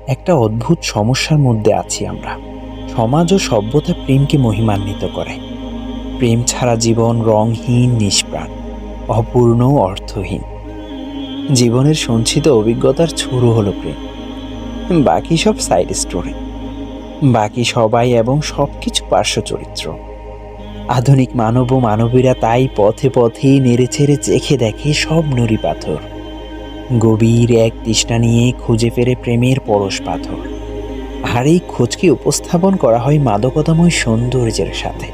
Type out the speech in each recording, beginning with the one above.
একটা অদ্ভুত সমস্যার মধ্যে আছি আমরা। সমাজ ও সভ্যতা প্রেমকে মহিমান্বিত করে। প্রেম ছাড়া জীবন রংহীন, নিষ্প্রাণ, অপূর্ণ, অর্থহীন। জীবনের সঞ্চিত অভিজ্ঞতার শুরু হলো প্রেম, বাকি সব সাইড স্টোরি, বাকি সবাই এবং সবকিছু পার্শ্ব চরিত্র। আধুনিক মানব ও মানবীরা তাই পথে পথে নেড়ে ছেড়ে চেখে দেখে সব নুড়ি পাথর, গভীর এক তৃষ্ণা নিয়ে খুঁজে ফেরে প্রেমের পরশ পাথর। আর এই খোঁজকে উপস্থাপন করা হয় মাদকতাময় সৌন্দর্যের সাথে।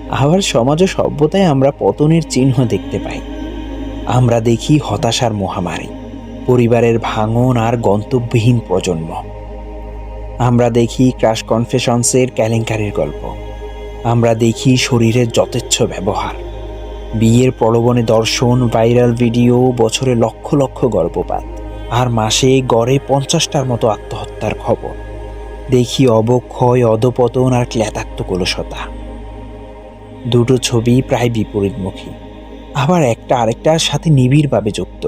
আবার সমাজ ও সভ্যতায় আমরা পতনের চিহ্ন দেখতে পাই। আমরা দেখি হতাশার মহামারী, পরিবারের ভাঙন আর গন্তব্যহীন প্রজন্ম। আমরা দেখি ক্রাশ কনফেশনসের কেলেঙ্কারির গল্প। আমরা দেখি শরীরের যথেচ্ছ ব্যবহার, বিয়ের প্রলোভনে দর্শন, ভাইরাল ভিডিও, বছরে লক্ষ লক্ষ গর্ভপাত, আর মাসে গড়ে 50টার মতো আত্মহত্যার খবর। দেখি অবক্ষয়, অধপতন আর ক্লেতাক্ত কলুষতা। দুটো ছবি প্রায় বিপরীতমুখী, আবার একটা আরেকটার সাথে নিবিড়ভাবে যুক্ত।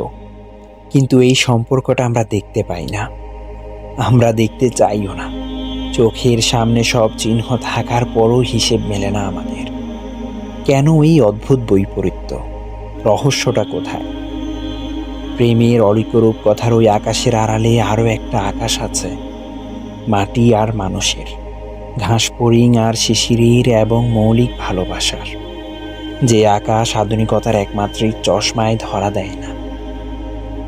কিন্তু এই সম্পর্কটা আমরা দেখতে পাই না, আমরা দেখতে চাইও না। চোখের সামনে সব চিহ্ন থাকার পরও হিসেব মেলে না আমাদের। কেন এই অদ্ভুত বৈপরীত্য? রহস্যটা কোথায়? প্রেমের অলিকরূপ কথার ওই আকাশের আড়ালে আরও একটা আকাশ আছে, মাটি আর মানুষের, ঘাস ফড়িং আর শিশিরের এবং মৌলিক ভালোবাসার। যে আকাশ আধুনিকতার একমাত্রিক চশমায় ধরা দেয় না।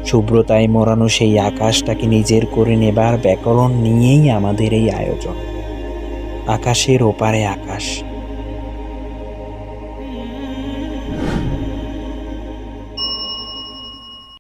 শুভ্রতায় মোড়ানো সেই আকাশটাকে নিজের করে নেবার ব্যাকরণ নিয়েই আমাদের এই আয়োজন। আকাশের ওপারে আকাশ।